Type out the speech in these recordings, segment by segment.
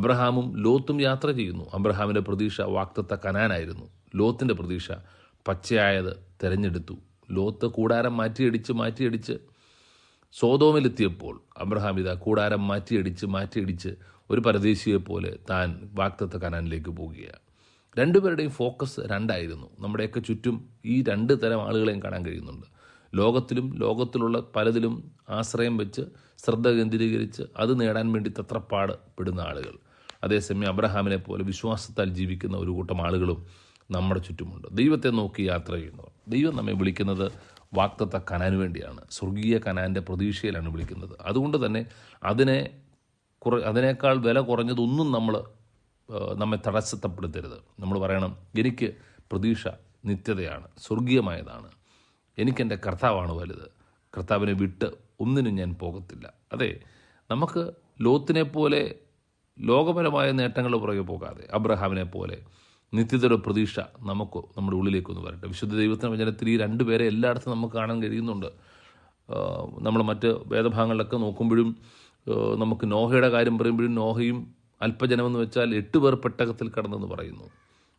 അബ്രഹാമും ലോത്തും യാത്ര ചെയ്യുന്നു. അബ്രഹാമിൻ്റെ പ്രതീക്ഷ വാഗ്ദത്ത കനാനായിരുന്നു. ലോത്തിൻ്റെ പ്രതീക്ഷ പച്ചയായത് തിരഞ്ഞെടുത്തു. ലോത്ത് കൂടാരം മാറ്റിയടിച്ച് സോദോമിലെത്തിയപ്പോൾ അബ്രഹാം ഇതാ കൂടാരം മാറ്റിയടിച്ച് ഒരു പരദേശിയെപ്പോലെ താൻ വാഗ്ദത്ത കനാനിലേക്ക് പോകുകയാണ്. രണ്ടുപേരുടെയും ഫോക്കസ് രണ്ടായിരുന്നു. നമ്മുടെയൊക്കെ ചുറ്റും ഈ രണ്ട് തരം ആളുകളെയും കാണാൻ കഴിയുന്നുണ്ട്. ലോകത്തിലുള്ള പലതിലും ആശ്രയം വെച്ച് ശ്രദ്ധ കേന്ദ്രീകരിച്ച് അത് നേടാൻ വേണ്ടി തത്രപ്പാട് പെടുന്ന ആളുകൾ. അതേസമയം അബ്രഹാമിനെ പോലെ വിശ്വാസത്താൽ ജീവിക്കുന്ന ഒരു കൂട്ടം ആളുകളും നമ്മുടെ ചുറ്റുമുണ്ട്. ദൈവത്തെ നോക്കി യാത്ര ചെയ്യുന്നവർ. ദൈവം നമ്മെ വിളിക്കുന്നത് വാഗ്ദത്ത കനാന് വേണ്ടിയാണ്. സ്വർഗീയ കനാൻ്റെ പ്രതീക്ഷയിലാണ് വിളിക്കുന്നത്. അതുകൊണ്ട് തന്നെ അതിനേക്കാൾ വില കുറഞ്ഞതൊന്നും നമ്മെ തടസ്സപ്പെടുത്തരുത്. നമ്മൾ പറയണം, എനിക്ക് പ്രതീക്ഷ നിത്യതയാണ്, സ്വർഗീയമായതാണ്, എനിക്കെൻ്റെ കർത്താവാണ് വലുത്, കർത്താവിനെ വിട്ട് ഒന്നിനും ഞാൻ പോകത്തില്ല. അതെ, നമുക്ക് ലോത്തിനെ പോലെ ലോകപരമായ നേട്ടങ്ങളുടെ പുറകെ പോകാതെ അബ്രഹാമിനെ പോലെ നിത്യതയുടെ പ്രതീക്ഷ നമ്മുടെ ഉള്ളിലേക്കൊന്ന് വരട്ടെ. വിശുദ്ധ ദൈവത്തിൻ്റെ വചനത്തിൽ ഈ രണ്ടുപേരെ എല്ലായിടത്തും നമുക്ക് കാണാൻ കഴിയുന്നുണ്ട്. നമ്മൾ മറ്റ് വേദഭാഗങ്ങളിലൊക്കെ നോക്കുമ്പോഴും നമുക്ക് നോഹയുടെ കാര്യം പറയുമ്പോഴും നോഹയും അല്പജനമെന്ന് വെച്ചാൽ 8 പേർ പെട്ടകത്തിൽ കടന്നെന്ന് പറയുന്നു.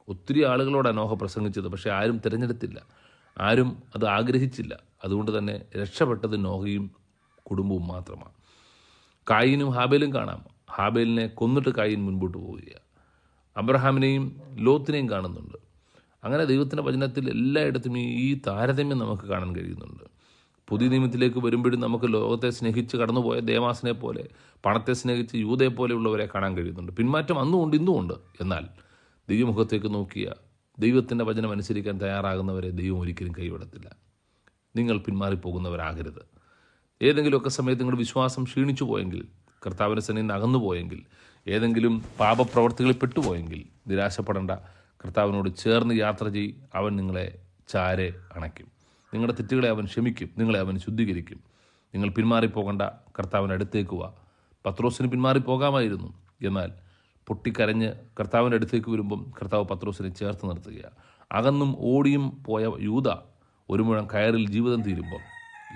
ഒത്തിരി ആളുകളോടാണ് നോഹ പ്രസംഗിച്ചത്. പക്ഷേ ആരും തിരഞ്ഞെടുത്തില്ല, ആരും അത് ആഗ്രഹിച്ചില്ല. അതുകൊണ്ട് തന്നെ രക്ഷപ്പെട്ടത് നോഹയും കുടുംബവും മാത്രമാണ്. കായീനും ഹാബേലും കാണാം. ഹാബേലിനെ കൊന്നിട്ട് കായീൻ മുൻപോട്ട് പോവുകയാണ്. അബ്രഹാമിനെയും ലോത്തിനെയും കാണുന്നുണ്ട്. അങ്ങനെ ദൈവത്തിൻ്റെ വചനത്തിൽ എല്ലായിടത്തും ഈ താരതമ്യം നമുക്ക് കാണാൻ കഴിയുന്നുണ്ട്. പുതിയ നിയമത്തിലേക്ക് വരുമ്പോഴും നമുക്ക് ലോകത്തെ സ്നേഹിച്ച് കടന്നുപോയ ദേമാസിനെ പോലെ, പണത്തെ സ്നേഹിച്ച് യൂതയെ പോലെയുള്ളവരെ കാണാൻ കഴിയുന്നുണ്ട്. പിന്മാറ്റം അന്നുമുണ്ട് ഇന്നുമുണ്ട്. എന്നാൽ ദൈവമുഖത്തേക്ക് നോക്കിയ ദൈവത്തിൻ്റെ വചനം അനുസരിക്കാൻ തയ്യാറാകുന്നവരെ ദൈവം ഒരിക്കലും കൈവിടത്തില്ല. നിങ്ങൾ പിന്മാറിപ്പോകുന്നവരാകരുത്. ഏതെങ്കിലുമൊക്കെ സമയത്ത് നിങ്ങളുടെ വിശ്വാസം ക്ഷീണിച്ചു പോയെങ്കിൽ, കർത്താവിൻ്റെ സന്നിധിയിൽ നിന്ന് അകന്നു പോയെങ്കിൽ, ഏതെങ്കിലും പാപപ്രവർത്തികളിൽ പെട്ടുപോയെങ്കിൽ നിരാശപ്പെടേണ്ട. കർത്താവിനോട് ചേർന്ന് യാത്ര ചെയ്യ്. അവൻ നിങ്ങളെ ചാരെ അണയ്ക്കും. നിങ്ങളുടെ തെറ്റുകളെ അവൻ ക്ഷമിക്കും. നിങ്ങളെ അവൻ ശുദ്ധീകരിക്കും. നിങ്ങൾ പിന്മാറിപ്പോകേണ്ട. കർത്താവിൻ്റെ അടുത്തേക്ക് വാ. പത്രോസിന് പിന്മാറിപ്പോകാമായിരുന്നു. എന്നാൽ പൊട്ടിക്കരഞ്ഞ് കർത്താവിൻ്റെ അടുത്തേക്ക് വരുമ്പം കർത്താവ് പത്രോസിനെ ചേർത്ത് നിർത്തുകയാണ്. അകന്നും ഓടിയും പോയ യൂദ ഒരു മുഴം കയറിൽ ജീവിതം തീരുമ്പം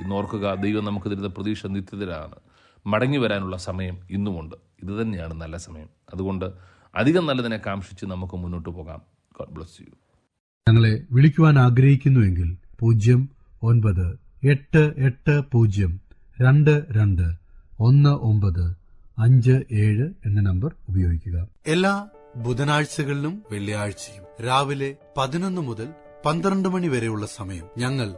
ഇന്നോർക്കുക, ദൈവം നമുക്ക് തരുന്ന പ്രതീക്ഷ നിത്യതയിലാണ്. മടങ്ങി വരാനുള്ള സമയം ഇന്നുമുണ്ട്. ഇത് തന്നെയാണ് നല്ല സമയം. അതുകൊണ്ട് അധികം നല്ലതിനെ കാംക്ഷിച്ച് നമുക്ക് മുന്നോട്ട് പോകാം. God bless you. ഞങ്ങളെ വിളിക്കുവാൻ ആഗ്രഹിക്കുന്നുവെങ്കിൽ 0988022197 എന്ന നമ്പർ ഉപയോഗിക്കുക. എല്ലാ ബുധനാഴ്ചകളിലും വെള്ളിയാഴ്ചയും രാവിലെ 11 മുതൽ 12 മണി വരെയുള്ള സമയം ഞങ്ങൾ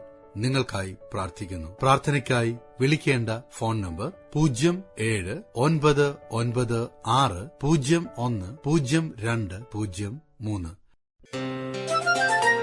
നിങ്ങൾക്കായി പ്രാർത്ഥിക്കുന്നു. പ്രാർത്ഥനയ്ക്കായി വിളിക്കേണ്ട ഫോൺ നമ്പർ 079960010203.